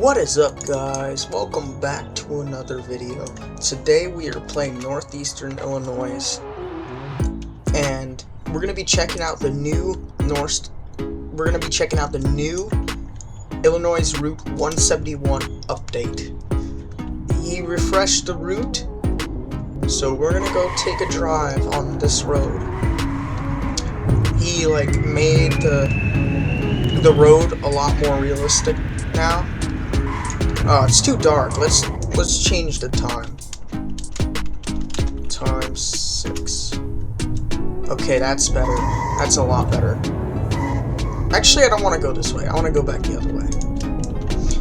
What is up, guys? Welcome back to another video. Today we are playing Northeastern Illinois, and we're gonna be checking out the new Illinois Route 171 update. He refreshed the route, so we're gonna go take a drive on this road. He made the road a lot more realistic now. Oh, it's too dark. Let's change the time. Time 6. Okay, that's better. That's a lot better. Actually, I don't want to go this way. I want to go back the other way.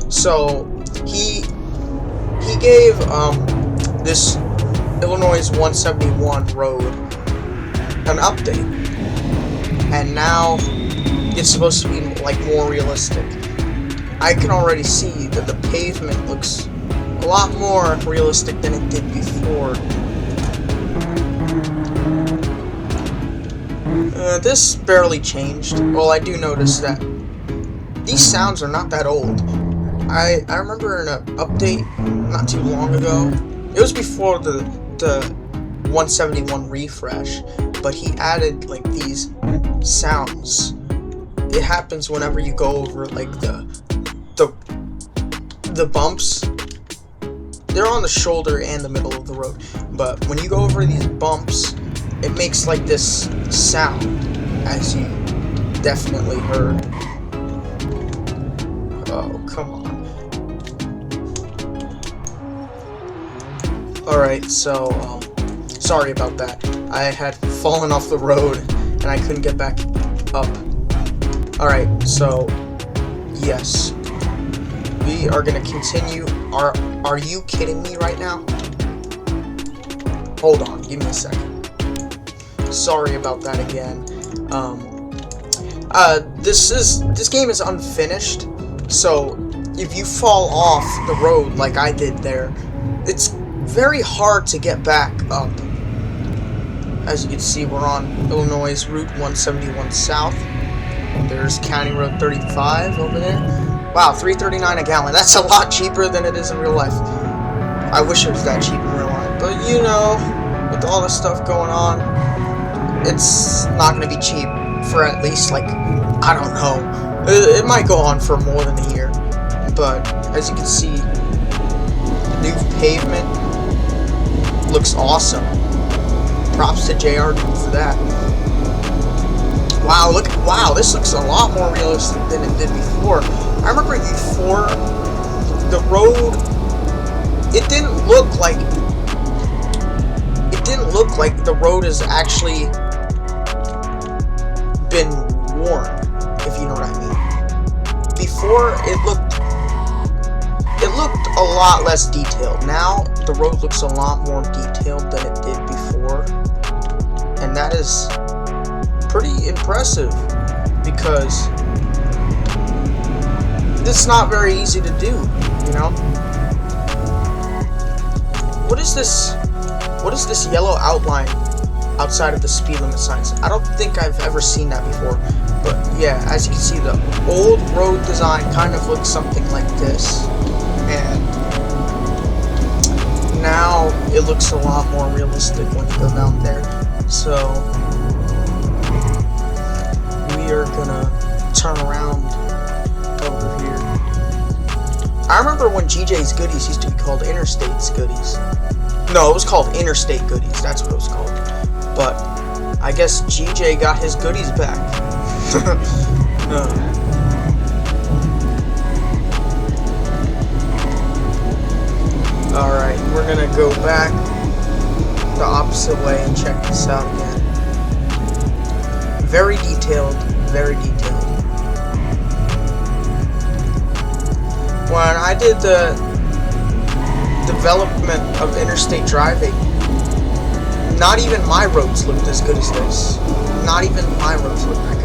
So he gave this Illinois 171 road an update, and now it's supposed to be more realistic. I can already see that the pavement looks a lot more realistic than it did before. This barely changed. Well, I do notice that these sounds are not that old. I remember in an update not too long ago, it was before the 171 refresh, but he added these sounds. It happens whenever you go over the bumps. They're on the shoulder and the middle of the road, but when you go over these bumps, it makes this sound, as you definitely heard. Oh, come on. Alright, so sorry about that. I had fallen off the road and I couldn't get back up. Alright, so yes, we are gonna continue. Are you kidding me right now? Hold on, give me a second. Sorry about that again. This game is unfinished, so if you fall off the road like I did there, it's very hard to get back up. As you can see, we're on Illinois Route 171 South. There's County Road 35 over there. Wow, $3.39 a gallon. That's a lot cheaper than it is in real life. I wish it was that cheap in real life, but you know, with all this stuff going on, it's not going to be cheap for at least I don't know. It might go on for more than a year, but as you can see, new pavement looks awesome. Props to JR for that. Wow, wow, this looks a lot more realistic than it did before. I remember before, the road, it didn't look like the road has actually been worn, if you know what I mean. Before, it looked a lot less detailed. Now the road looks a lot more detailed than it did before, and that is pretty impressive, because it's not very easy to do, you know. What is this yellow outline outside of the speed limit signs? I don't think I've ever seen that before, but yeah, as you can see, the old road design kind of looks something like this, and now it looks a lot more realistic when you go down there. So we are gonna turn around over here. I remember when GJ's Goodies used to be called Interstate's Goodies. No, it was called Interstate Goodies. That's what it was called. But I guess GJ got his goodies back. Alright, we're gonna go back the opposite way and check this out again. Very detailed, very detailed. When I did the development of interstate driving, not even my roads looked as good as this. Not even my roads look that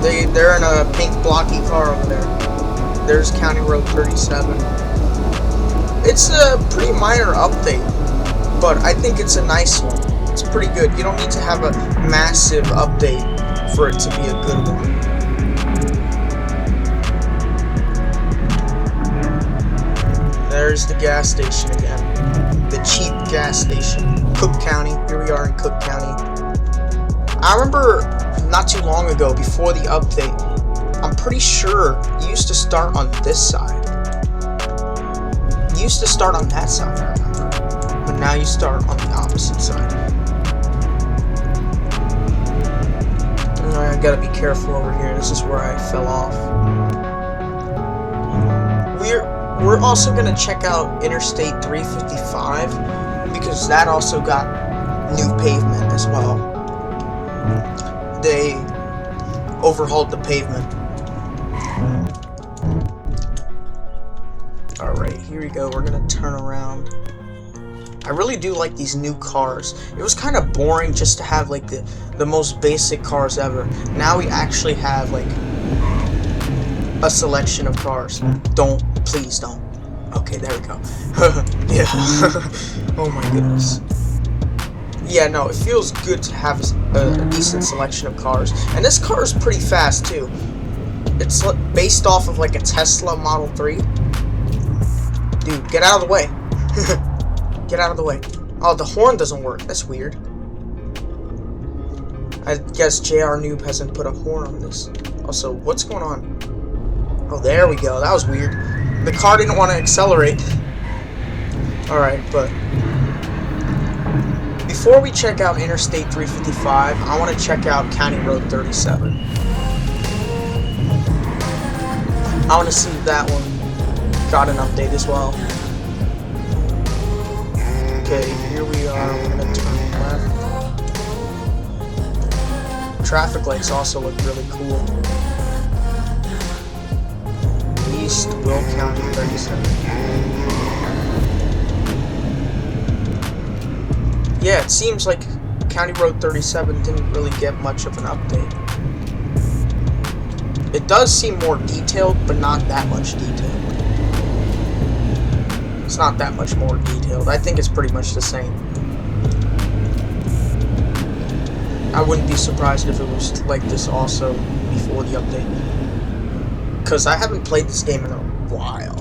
good. They're in a pink blocky car over there. There's County Road 37. It's a pretty minor update, but I think it's a nice one. It's pretty good. You don't need to have a massive update for it to be a good one. there's the gas station again. The cheap gas station. Cook County. Here we are in Cook County. I remember not too long ago, before the update, I'm pretty sure you used to start on this side. You used to start on that side, I remember. But now you start on the opposite side. I gotta be careful over here. This is where I fell off. We're also gonna check out Interstate 355 because that also got new pavement as well. They overhauled the pavement. Alright, here we go. We're gonna turn around. I really do like these new cars. It was kind of boring just to have like the most basic cars ever. Now we actually have like a selection of cars. Please don't. Okay, there we go. Yeah. Oh my goodness. Yeah, no, it feels good to have a decent selection of cars. And this car is pretty fast too. It's based off of like a Tesla Model 3. Dude, get out of the way. Get out of the way. Oh, the horn doesn't work. That's weird. I guess JR Noob hasn't put a horn on this. Also, what's going on? Oh, there we go. That was weird. The car didn't want to accelerate. Alright, but before we check out Interstate 355, I want to check out County Road 37. I want to see if that one got an update as well. Okay, here we are. We're gonna turn left. Traffic lights also look really cool. East Will County 37. Yeah, it seems like County Road 37 didn't really get much of an update. It does seem more detailed, but not that much detailed. It's not that much more detailed. I think it's pretty much the same. I wouldn't be surprised if it was like this also before the update. Because I haven't played this game in a while.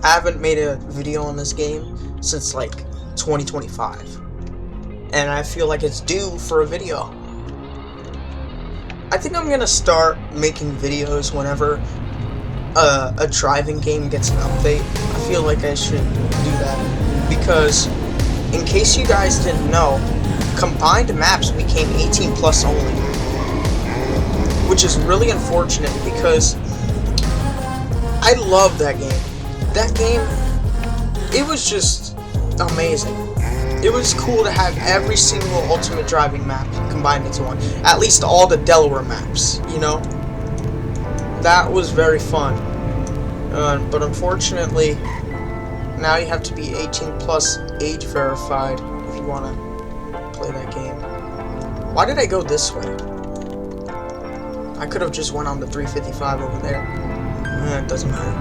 I haven't made a video on this game since like 2025. And I feel like it's due for a video. I think I'm gonna start making videos whenever a driving game gets an update. I feel like I should do that because, in case you guys didn't know, combined maps became 18 plus only, which is really unfortunate because I love that game. That game, it was just amazing. It was cool to have every single Ultimate Driving map combined into one. At least all the Delaware maps, you know? That was very fun. But unfortunately, now you have to be 18 plus age verified if you want to play that game. Why did I go this way? I could have just went on the 355 over there. It doesn't matter.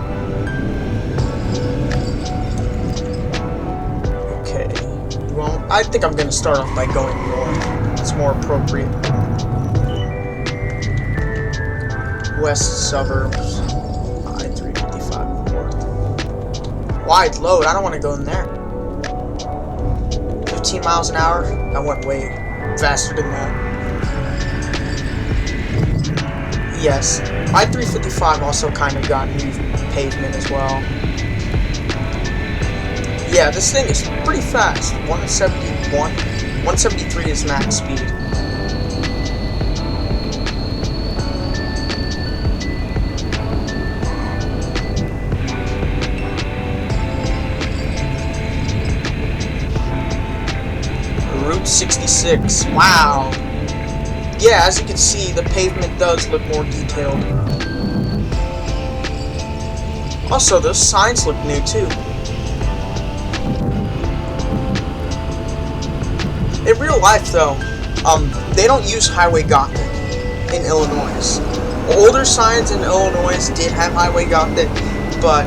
Okay. Well, I think I'm going to start off by going north. It's more appropriate. West suburbs. I-355 north. Wide load. I don't want to go in there. 15 miles an hour. That went way faster than that. Yes. I-355 also kind of got new pavement as well. Yeah, this thing is pretty fast. 171. 173 is max speed. Route 66. Wow. Yeah, as you can see, the pavement does look more detailed. Also, those signs look new too. In real life, though, they don't use Highway Gothic in Illinois. Older signs in Illinois did have Highway Gothic, but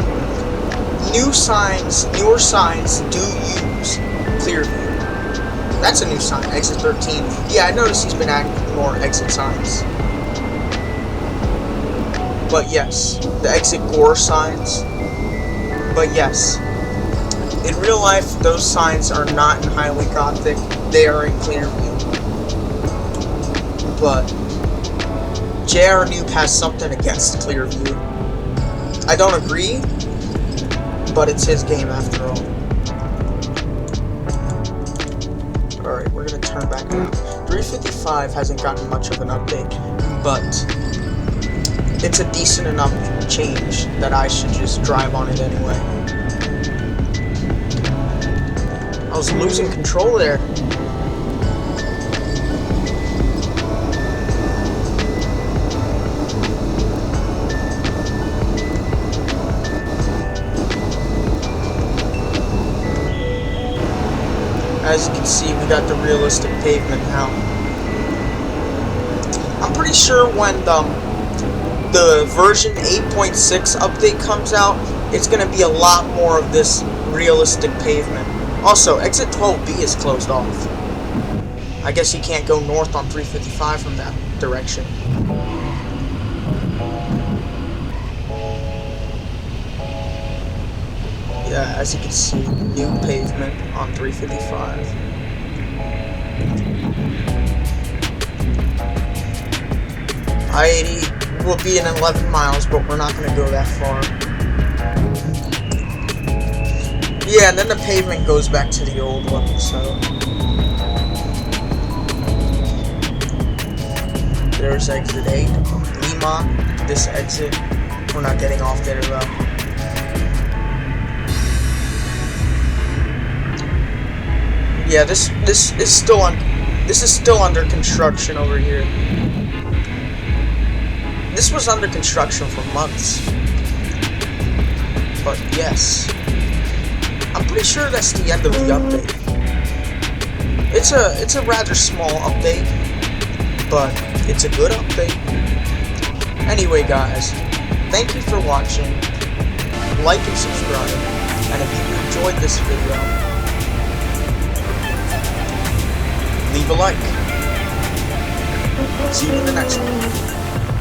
newer signs do use Clearview. That's a new sign, exit 13. Yeah, I noticed he's been adding more exit signs. But yes, the exit Gore signs. But yes, in real life, those signs are not in Highly Gothic. They are in Clearview. But JR Noob has something against Clearview. I don't agree, but it's his game after all. Alright, we're gonna turn back around. 355 hasn't gotten much of an update, but it's a decent enough change that I should just drive on it anyway. I was losing control there. As you can see, we got the realistic pavement now. I'm pretty sure when the version 8.6 update comes out, it's going to be a lot more of this realistic pavement. Also, exit 12B is closed off. I guess you can't go north on 355 from that direction. Yeah, as you can see, new pavement on 355. I-80 will be in 11 miles, but we're not going to go that far. Yeah, and then the pavement goes back to the old one, so... There's exit 8. Lima, this exit. We're not getting off there, though. Yeah, this is still under construction over here. This was under construction for months. But yes, I'm pretty sure that's the end of the update. It's a rather small update, but it's a good update. Anyway, guys, thank you for watching. Like and subscribe, and if you enjoyed this video, leave a like. See you in the next one.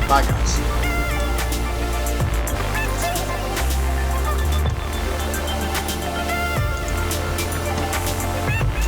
Bye, guys.